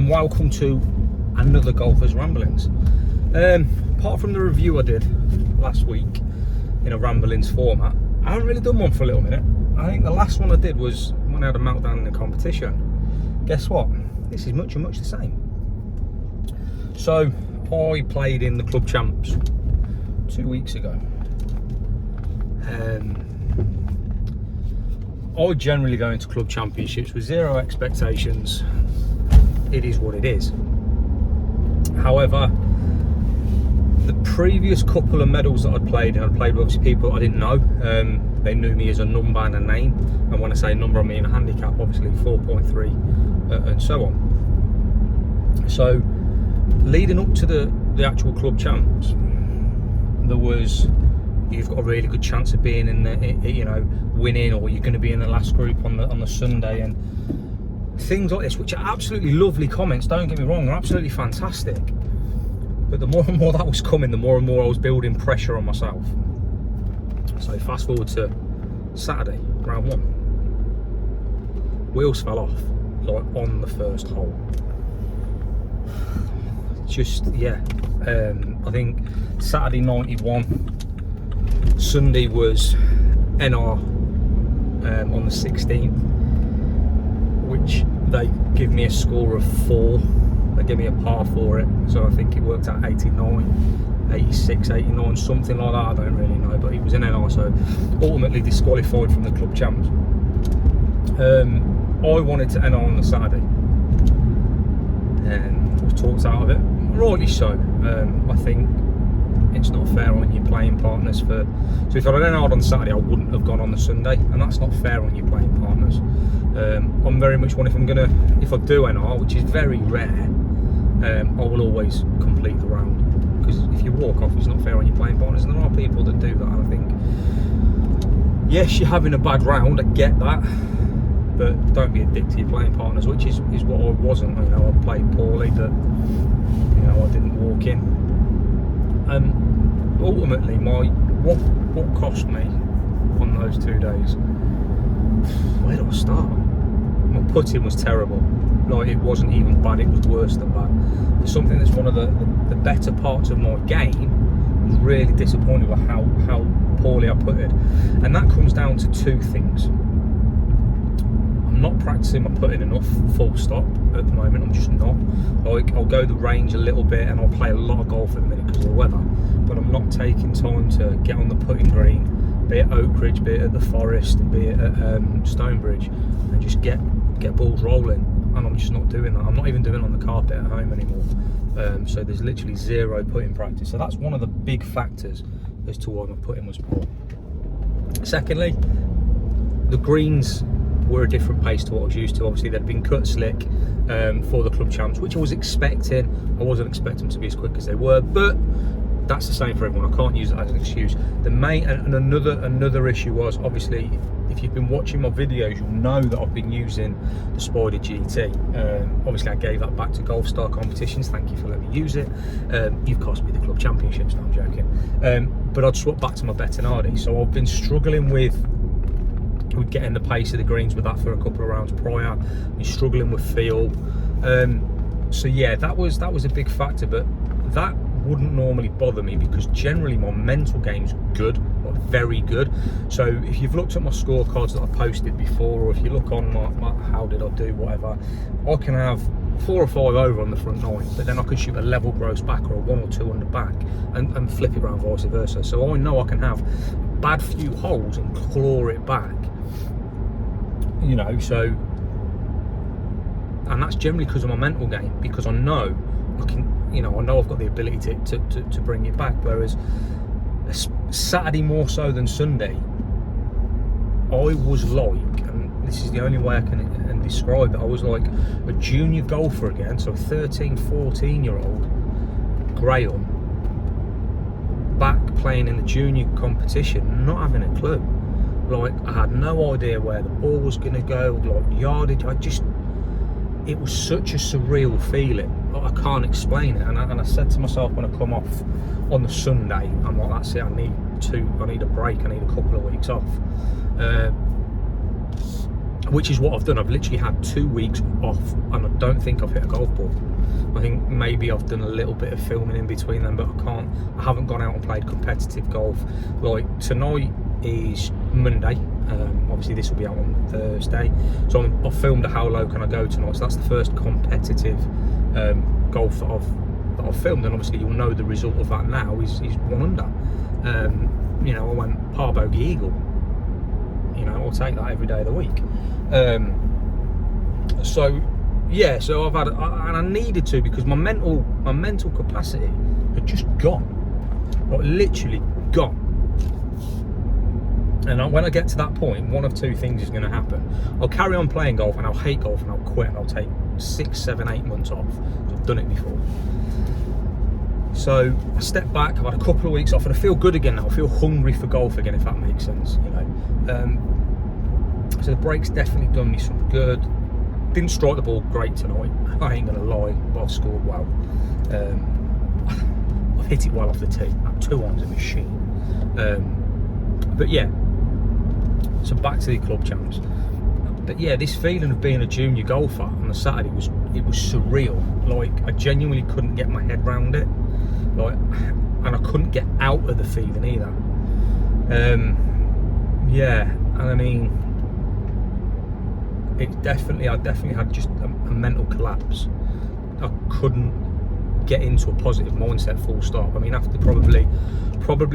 and welcome to another Golfers Ramblings. Apart from the review I did last week in a Ramblings format, I haven't really done one for a little minute. I think the last one I did was when I had a meltdown in the competition. Guess what? This is much the same. So I played in the Club Champs 2 weeks ago. I generally go into club championships with zero expectations. It is what it is. However, the previous couple of medals that I'd played, and I'd played with obviously people I didn't know. They knew me as a number and a name, and when I say number I mean a handicap, obviously 4.3 and so on. So leading up to the actual club champs, there was, you've got a really good chance of being in the, you know, winning, or you're going to be in the last group on the Sunday, and things like this, which are absolutely lovely comments, don't get me wrong, they're absolutely fantastic. But the more and more that was coming, the more and more I was building pressure on myself. So fast forward to Saturday, round one. Wheels fell off, like on the first hole. Just, yeah, I think Saturday 91, Sunday was NR on the 16th, which they give me a score of 4. They give me a par for it, so I think it worked out 89, 86, 89, something like that. I don't really know, but it was an NR, so ultimately disqualified from the club champs. I wanted to NR on the Saturday, and I was talked out of it, rightly so. I think it's not fair on your playing partners so if I'd NR'd on Saturday, I wouldn't have gone on the Sunday, and that's not fair on your playing partners. I'm very much one, if I do NR, which is very rare, I will always complete the round, because if you walk off, it's not fair on your playing partners, and there are people that do that. And I think, yes, you're having a bad round, I get that, but don't be a dick to your playing partners, which is what I wasn't. You know, I played poorly, but you know, I didn't walk in, and ultimately what cost me on those 2 days, where do I start? My putting was terrible. Like, it wasn't even bad, it was worse than bad. It's something that's one of the better parts of my game. I was really disappointed with how poorly I putted, and that comes down to 2 things. I'm not practicing my putting enough, full stop, at the moment. I'm just not. Like, I'll go the range a little bit, and I'll play a lot of golf at the minute because of the weather, but I'm not taking time to get on the putting green, be it Oak Ridge, be it at the Forest, be it at Stonebridge, and just get balls rolling. And I'm just not doing that. I'm not even doing it on the carpet at home anymore. So there's literally zero putting practice. So that's one of the big factors as to why my putting was poor. Secondly, the greens were a different pace to what I was used to. Obviously, they'd been cut slick for the club champs, which I was expecting. I wasn't expecting them to be as quick as they were, but that's the same for everyone. I can't use it as an excuse. The main and another issue was, obviously, if you've been watching my videos, you'll know that I've been using the Spider GT. Obviously, I gave that back to Golf Star Competitions. Thank you for letting me use it. You've cost me the club championships. No, I'm joking. But I'd swap back to my Bettinardi. So I've been struggling with getting the pace of the greens with that for a couple of rounds prior. Been struggling with feel. So yeah, that was a big factor, but that wouldn't normally bother me because generally my mental game's good, like very good. So if you've looked at my scorecards that I posted before, or if you look on my how did I do, whatever, I can have 4 or 5 over on the front 9, but then I can shoot a level gross back or a 1 or 2 on the back and flip it around vice versa. So I know I can have a bad few holes and claw it back, you know. So, and that's generally because of my mental game, because I know I can, you know, I know I've got the ability to bring it back. Whereas Saturday, more so than Sunday, I was like, and this is the only way I can describe it, I was like a junior golfer again. So 13, 14-year-old Graham, back playing in the junior competition, not having a clue. Like, I had no idea where the ball was going to go, like yardage. It was such a surreal feeling. I can't explain it. And I said to myself when I come off on the Sunday, I'm like, that's it, I need a break, I need a couple of weeks off. which is what I've done. I've literally had 2 weeks off, and I don't think I've hit a golf ball. I think maybe I've done a little bit of filming in between them, but I haven't gone out and played competitive golf. Like tonight is Monday, obviously this will be out on Thursday, so I've filmed a How Low Can I Go tonight, so that's the first competitive golf that I've filmed, and obviously you'll know the result of that now is 1 under. You know, I went par bogey eagle. You know, I'll take that every day of the week. So yeah, so I've had, and I needed to, because my mental capacity had just gone, like literally gone. And when I get to that point, one of two things is going to happen. I'll carry on playing golf, and I'll hate golf, and I'll quit, and I'll take 6, 7, 8 months off. I've done it before. So I step back, I've had a couple of weeks off, and I feel good again now. I feel hungry for golf again, if that makes sense, you know. So the break's definitely done me some good. Didn't strike the ball great tonight, I ain't gonna lie, but I've scored well. I've hit it well off the tee. That 2-on's a machine. But yeah, so back to the club champs. But yeah, this feeling of being a junior golfer on the Saturday was surreal. Like, I genuinely couldn't get my head around it. Like, and I couldn't get out of the feeling either. Yeah, and I mean, I definitely had just a mental collapse. I couldn't get into a positive mindset, full stop. I mean, after probably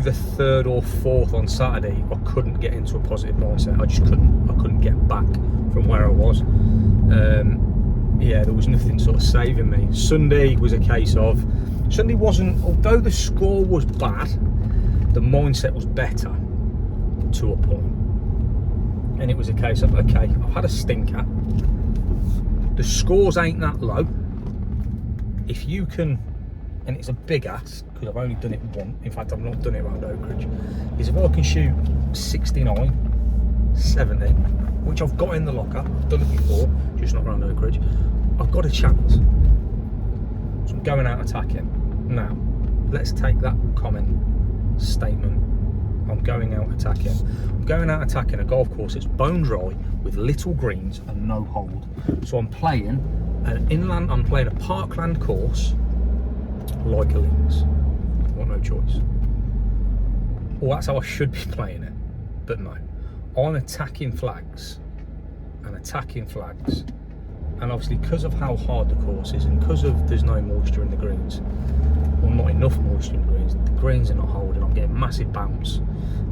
the 3rd or 4th on Saturday, I couldn't get into a positive mindset. I couldn't get back from where I was. Yeah, there was nothing sort of saving me. Sunday was a case of, Sunday wasn't, although the score was bad, the mindset was better to a point. And it was a case of, okay, I've had a stinker, the scores ain't that low. If you can, and it's a big ask because I've only done it once, in fact I've not done it around Oakridge, is if I can shoot 69, 70, which I've got in the locker, I've done it before, just not around Oakridge, I've got a chance. So I'm going out attacking. Now, let's take that comment statement, I'm going out attacking. I'm going out attacking a golf course that's bone dry with little greens and no hold. So I'm playing an inland, I'm playing a parkland course like a links. I've got no choice. Well, that's how I should be playing it, but no. I'm attacking flags and attacking flags. And obviously, because of how hard the course is, and because of there's no moisture in the greens, or not enough moisture in the greens are not holding. I'm getting massive bounce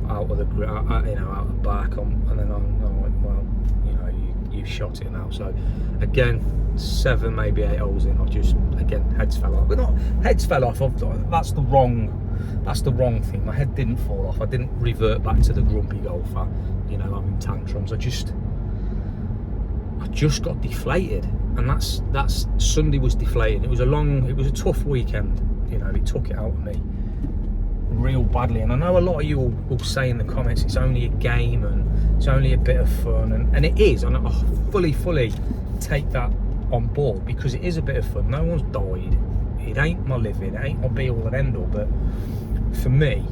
out of the, you know, out the back, and then I'm like, well, you know, you shot it now. So again, 7, maybe 8 holes in, I've just, again, heads fell off. But not heads fell off. That's the wrong thing. My head didn't fall off. I didn't revert back to the grumpy golfer, you know, having tantrums. I just got deflated, and that's Sunday was deflating. It was a tough weekend. You know, it took it out of me real badly. And I know a lot of you will say in the comments it's only a game and it's only a bit of fun, and it is, and I fully take that on board, because it is a bit of fun. No one's died. It ain't my living. It ain't my be all and end all. But for me,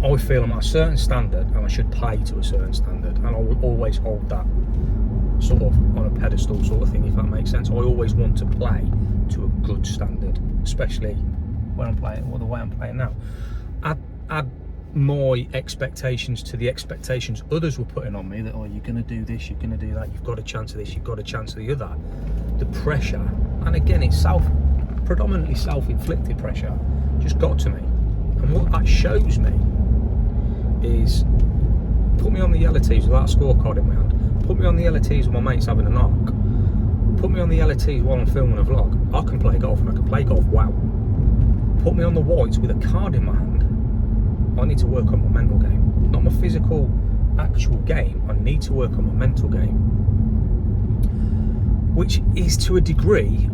I feel I'm at a certain standard, and I should play to a certain standard, and I will always hold that sort of on a pedestal sort of thing, if that makes sense. I always want to play to a good standard, especially when I'm playing, or the way I'm playing now. Add my expectations to the expectations others were putting on me, that, oh, you're going to do this, you're going to do that, you've got a chance of this, you've got a chance of the other. The pressure, and again, it's predominantly self-inflicted pressure, just got to me. And what that shows me is, put me on the yellow tees without a scorecard in my hand, put me on the yellow tees with my mates having a knock, put me on the yellow tees while I'm filming a vlog, I can play golf, and I can play golf well. Put me on the whites with a card in my hand, I need to work on my mental game. Not my physical, actual game, I need to work on my mental game. Which is, to a degree,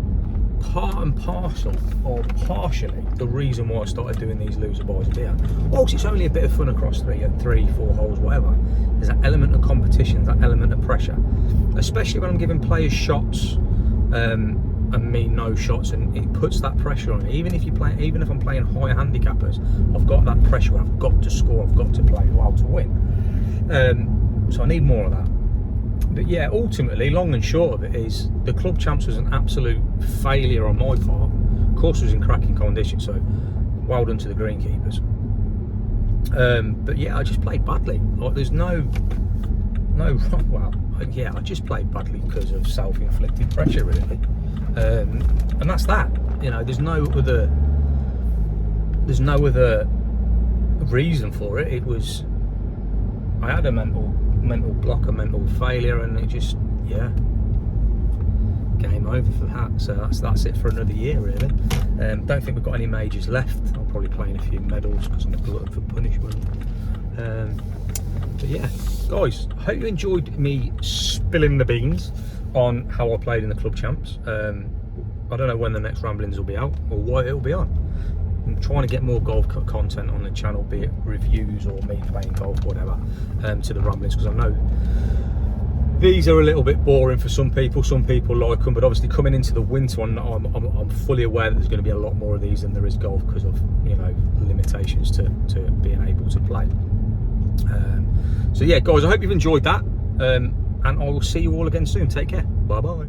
part and parcel, or partially, the reason why I started doing these loser boys here. Whilst it's only a bit of fun across 3, 4 holes, whatever, there's that element of competition, that element of pressure. Especially when I'm giving players shots, and me no shots, and it puts that pressure on me. Even if I'm playing higher handicappers, I've got that pressure where I've got to score, I've got to play well to win. So I need more of that. But yeah, ultimately, long and short of it is the club champs was an absolute failure on my part. Course was in cracking condition, so well done to the greenkeepers. But yeah, I just played badly. Like, there's no well, yeah, I just played badly because of self-inflicted pressure, really. And that's that. You know, there's no other reason for it. It was, I had a mental block, a mental failure, and it just, yeah, game over for that. So that's it for another year, really. Don't think we've got any majors left. I'll probably play in a few medals because I'm a glutton for punishment. But yeah, guys, I hope you enjoyed me spilling the beans on how I played in the club champs. I don't know when the next ramblings will be out or what it'll be on. I'm trying to get more golf content on the channel, be it reviews or me playing golf, whatever, to the ramblings, because I know these are a little bit boring for some people. Some people like them, but obviously coming into the winter one, I'm fully aware that there's going to be a lot more of these than there is golf because of, you know, limitations to being able to play. So yeah, guys, I hope you've enjoyed that, and I will see you all again soon. Take care. Bye bye.